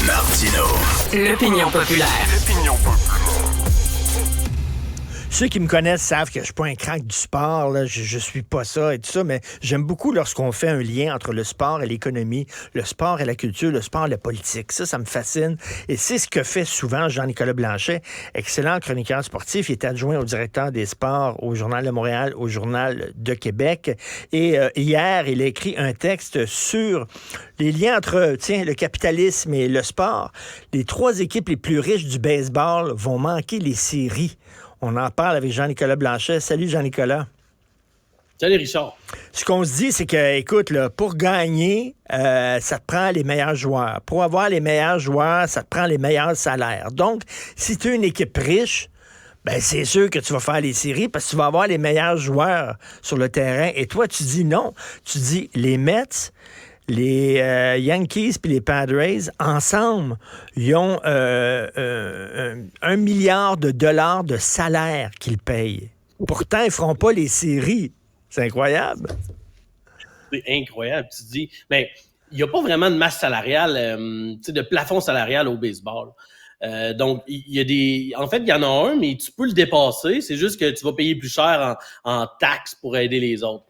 Martino. L'opinion populaire. Ceux qui me connaissent savent que je suis pas un crack du sport, là. Je suis pas ça et tout ça, mais j'aime beaucoup lorsqu'on fait un lien entre le sport et l'économie, le sport et la culture, le sport et la politique. Ça me fascine. Et c'est ce que fait souvent Jean-Nicolas Blanchet, excellent chroniqueur sportif. Il est adjoint au directeur des sports au Journal de Montréal, au Journal de Québec. Et hier, il a écrit un texte sur les liens entre, le capitalisme et le sport. Les 3 équipes les plus riches du baseball vont manquer les séries. On en parle avec Jean-Nicolas Blanchet. Salut, Jean-Nicolas. Salut, Richard. Ce qu'on se dit, c'est que, écoute, là, pour gagner, ça te prend les meilleurs joueurs. Pour avoir les meilleurs joueurs, ça te prend les meilleurs salaires. Donc, si tu es une équipe riche, ben c'est sûr que tu vas faire les séries parce que tu vas avoir les meilleurs joueurs sur le terrain. Et toi, tu dis non. Tu dis les Mets, les Yankees puis les Padres, ensemble, ils ont 1 milliard de dollars de salaire qu'ils payent. Pourtant, ils ne feront pas les séries. C'est incroyable. C'est incroyable. Tu te dis, mais il n'y a pas vraiment de masse salariale, de plafond salarial au baseball. Donc, en fait, il y en a un, mais tu peux le dépasser. C'est juste que tu vas payer plus cher en taxes pour aider les autres.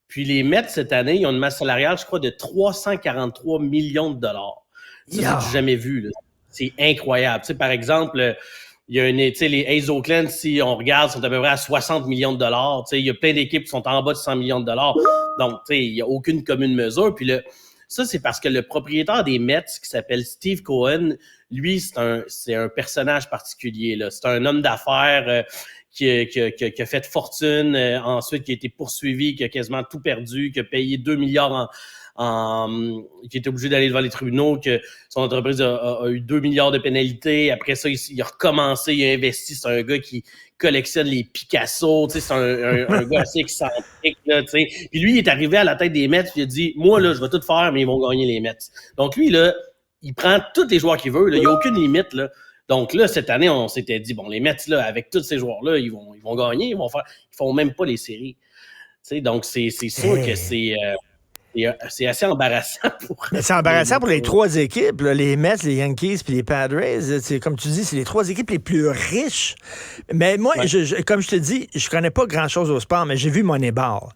Puis les Mets, cette année, ils ont une masse salariale, je crois, de 343 millions de dollars. Ça, c'est jamais vu, là. C'est incroyable. Tu sais, par exemple, il y a les A's Oakland, si on regarde, sont à peu près à 60 millions de dollars. Tu sais, il y a plein d'équipes qui sont en bas de 100 millions de dollars. Donc, tu sais, il n'y a aucune commune mesure. Puis ça, c'est parce que le propriétaire des Mets, qui s'appelle Steve Cohen, lui, c'est un personnage particulier, là. C'est un homme d'affaires qui a fait fortune, ensuite qui a été poursuivi, qui a quasiment tout perdu, qui a payé 2 milliards qui était obligé d'aller devant les tribunaux, que son entreprise a eu 2 milliards de pénalités. Après ça, il a recommencé, il a investi. C'est un gars qui collectionne les Picasso, tu sais, c'est un gars assez excentrique, là, tu sais. Puis lui, il est arrivé à la tête des Mets, puis il a dit, moi, là, je vais tout faire, mais ils vont gagner les Mets. Donc lui, là, il prend tous les joueurs qu'il veut, là, il n'y a aucune limite, là. Donc là, cette année, on s'était dit, bon, les Mets, là, avec tous ces joueurs-là, ils vont gagner, ils font même pas les séries. Tu sais, donc c'est sûr que c'est assez embarrassant Mais c'est embarrassant pour les 3 équipes, là, les Mets, les Yankees puis les Padres. C'est, comme tu dis, c'est les 3 équipes les plus riches. Mais moi, comme je te dis, je connais pas grand-chose au sport, mais j'ai vu Moneyball,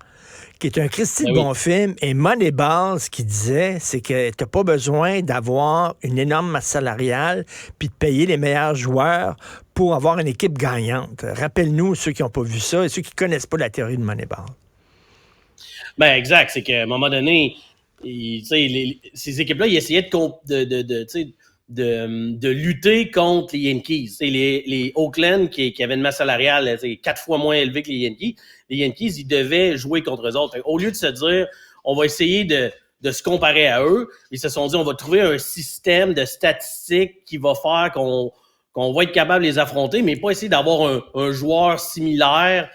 qui est un Christy de bon film. Et Moneyball, ce qu'il disait, c'est que t'as pas besoin d'avoir une énorme masse salariale puis de payer les meilleurs joueurs pour avoir une équipe gagnante. Rappelle-nous, ceux qui n'ont pas vu ça et ceux qui connaissent pas la théorie de Moneyball. Ben exact, c'est qu'à un moment donné, ces équipes-là, ils essayaient de lutter contre les Yankees. Les Oakland qui avaient une masse salariale 4 fois moins élevée que les Yankees, ils devaient jouer contre eux autres. Au lieu de se dire, on va essayer de se comparer à eux, ils se sont dit, on va trouver un système de statistiques qui va faire qu'on va être capable de les affronter, mais pas essayer d'avoir un joueur similaire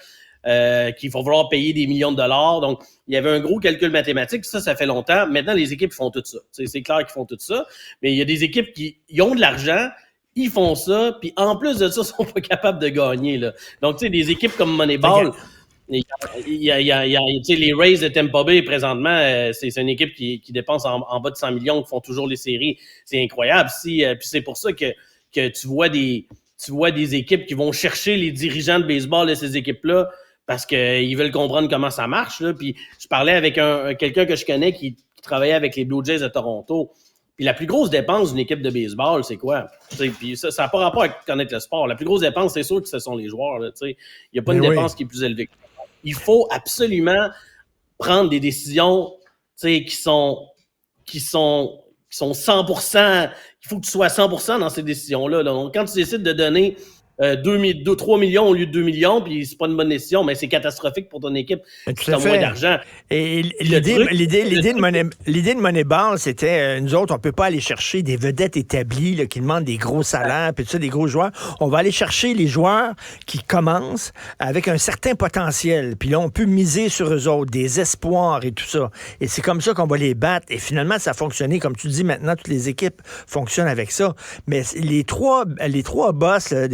qu'il va falloir payer des millions de dollars. Donc, il y avait un gros calcul mathématique. Ça fait longtemps. Maintenant, les équipes font tout ça. C'est clair qu'ils font tout ça. Mais il y a des équipes qui ont de l'argent, ils font ça, puis en plus de ça, ils sont pas capables de gagner, là. Donc, tu sais, des équipes comme Moneyball, il y a les Rays de Tampa Bay, présentement, c'est une équipe qui dépense en bas de 100 millions, qui font toujours les séries. C'est incroyable. Puis c'est pour ça que tu vois des équipes qui vont chercher les dirigeants de baseball de ces équipes-là, parce qu'ils veulent comprendre comment ça marche, là. Puis je parlais avec quelqu'un que je connais qui travaillait avec les Blue Jays de Toronto. Puis la plus grosse dépense d'une équipe de baseball, c'est quoi? Puis ça n'a pas rapport à connaître le sport. La plus grosse dépense, c'est sûr que ce sont les joueurs, là. Il n'y a pas une dépense qui est plus élevée. Il faut absolument prendre des décisions qui sont 100%. Il faut que tu sois 100% dans ces décisions-là. Donc, quand tu décides de donner 3 millions au lieu de 2 millions, puis c'est pas une bonne décision, mais c'est catastrophique pour ton équipe. Tu as moins d'argent. Et l'idée de Moneyball, c'était, nous autres, on peut pas aller chercher des vedettes établies là, qui demandent des gros salaires, puis tout ça, des gros joueurs. On va aller chercher les joueurs qui commencent avec un certain potentiel. Puis là, on peut miser sur eux autres, des espoirs et tout ça. Et c'est comme ça qu'on va les battre. Et finalement, ça a fonctionné. Comme tu dis, maintenant, toutes les équipes fonctionnent avec ça. Mais les trois boss, là,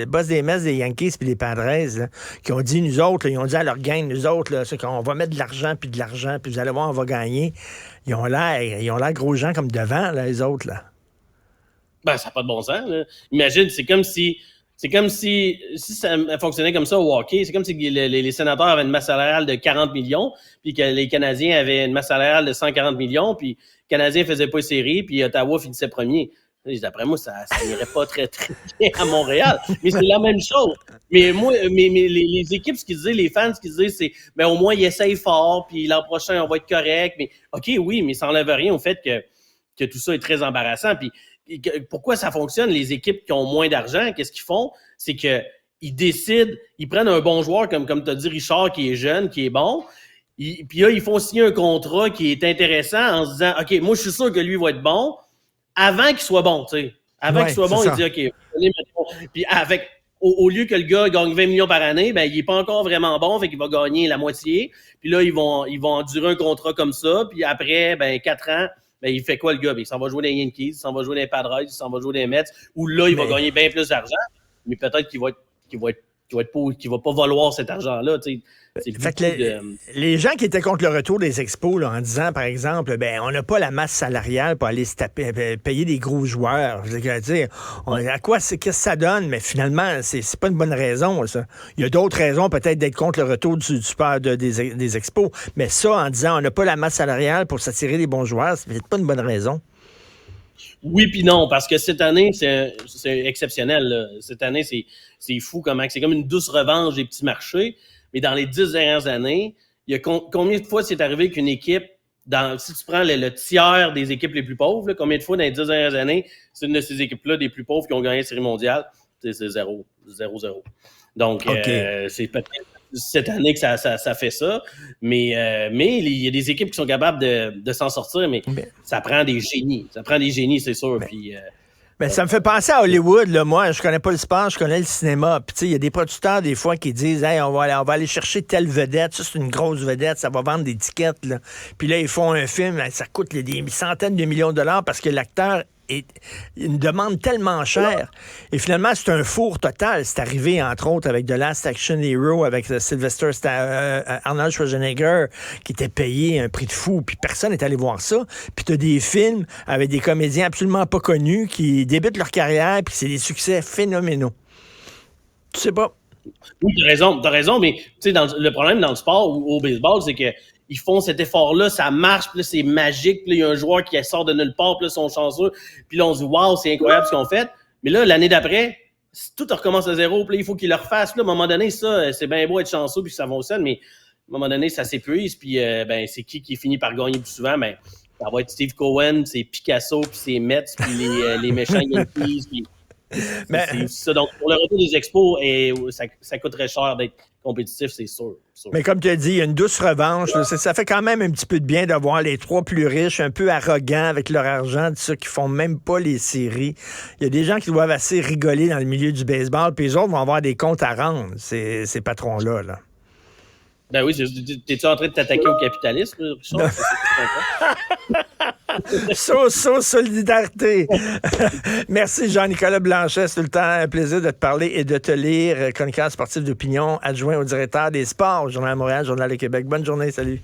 boss des Mets, des Yankees puis des Padres, là, qui ont dit, nous autres, là, ils ont dit à leur gang, nous autres, là, c'est qu'on va mettre de l'argent, puis vous allez voir, on va gagner. ils ont l'air gros gens comme devant, là, les autres, là. Ben, ça n'a pas de bon sens, là. Imagine, c'est comme si ça fonctionnait comme ça au hockey, c'est comme si les sénateurs avaient une masse salariale de 40 millions, puis que les Canadiens avaient une masse salariale de 140 millions, puis les Canadiens faisaient pas les séries, puis Ottawa finissait premier. D'après moi, ça n'irait pas très, très bien à Montréal. Mais c'est la même chose. Mais moi, les équipes, ce qu'ils disaient, les fans, ce qu'ils disaient, c'est au moins, ils essayent fort, puis l'an prochain, on va être correct. Mais OK, oui, mais ça n'enlève rien au fait que tout ça est très embarrassant. Puis pourquoi ça fonctionne? Les équipes qui ont moins d'argent, qu'est-ce qu'ils font? C'est qu'ils décident, ils prennent un bon joueur, comme tu as dit, Richard, qui est jeune, qui est bon. Puis là, ils font signer un contrat qui est intéressant en se disant, OK, moi, je suis sûr que lui va être bon avant qu'il soit bon, tu sais. Avant qu'il soit bon, il dit, OK, puis au lieu que le gars gagne 20 millions par année, ben, il est pas encore vraiment bon, fait qu'il va gagner la moitié. Puis là, ils vont endurer un contrat comme ça. Puis après, 4 ans, ben, il fait quoi, le gars? Ben, il s'en va jouer dans les Yankees, il s'en va jouer dans les Padres, il s'en va jouer dans les Mets, où là, il va gagner bien plus d'argent. Mais peut-être qu'il va pas valoir cet argent-là, tu sais. Fait que les gens qui étaient contre le retour des expos, là, en disant, par exemple, on n'a pas la masse salariale pour aller se payer des gros joueurs. À quoi qu'est-ce que ça donne? Mais finalement, c'est pas une bonne raison, ça. Il y a d'autres raisons, peut-être, d'être contre le retour du sport des expos. Mais ça, en disant, on n'a pas la masse salariale pour s'attirer des bons joueurs, c'est peut-être pas une bonne raison. Oui puis non, parce que cette année, c'est exceptionnel, là. Cette année, c'est fou comment c'est comme une douce revanche des petits marchés. Mais dans les 10 dernières années, il y a combien de fois c'est arrivé qu'une équipe, si tu prends le tiers des équipes les plus pauvres, là, combien de fois dans les 10 dernières années, c'est une de ces équipes-là des plus pauvres qui ont gagné la Série mondiale? C'est 0-0. Donc, c'est peut-être cette année que ça fait ça. Mais il y a des équipes qui sont capables de s'en sortir, mais ça prend des génies. Ça prend des génies, c'est sûr. Puis... Mais ça me fait penser à Hollywood, là. Moi, je connais pas le sport, je connais le cinéma. Puis, tu sais, il y a des producteurs, des fois, qui disent, hey, on va aller chercher telle vedette. Ça, c'est une grosse vedette, ça va vendre des tickets, là. Puis là, ils font un film, ça coûte des centaines de millions de dollars parce que l'acteur une demande tellement chère. Et finalement, c'est un four total. C'est arrivé, entre autres, avec The Last Action Hero, avec Arnold Schwarzenegger, qui était payé un prix de fou, puis personne n'est allé voir ça. Puis tu as des films avec des comédiens absolument pas connus qui débutent leur carrière, puis c'est des succès phénoménaux. Tu sais pas. Oui, t'as raison, mais tu sais, le problème dans le sport ou au baseball, c'est que ils font cet effort-là, ça marche, puis là, c'est magique, puis là, il y a un joueur qui sort de nulle part, puis là, ils sont chanceux, puis là, on se dit, waouh, c'est incroyable ce qu'ils ont fait. Mais là, l'année d'après, tout recommence à zéro, puis là, il faut qu'ils le refassent. Là, à un moment donné, ça, c'est bien beau être chanceux, puis ça fonctionne, mais à un moment donné, ça s'épuise, puis c'est qui finit par gagner plus souvent? Ben, ça va être Steve Cohen, c'est Picasso, puis c'est Mets, puis les méchants Yankees, puis c'est ça. Donc, pour le retour des expos, ça coûterait cher d'être compétitif, c'est sûr. Mais comme tu as dit, il y a une douce revanche. Là. Ça fait quand même un petit peu de bien d'avoir les trois plus riches, un peu arrogants avec leur argent, ceux qui font même pas les séries. Il y a des gens qui doivent assez rigoler dans le milieu du baseball, puis les autres vont avoir des comptes à rendre, ces patrons-là. Là. Ben oui, t'es-tu en train de t'attaquer au capitalisme, Richard? Solidarité. Merci Jean-Nicolas Blanchet. C'est tout le temps un plaisir de te parler et de te lire. Chroniqueur sportif d'opinion, adjoint au directeur des sports au Journal de Montréal, Journal de Québec. Bonne journée, salut.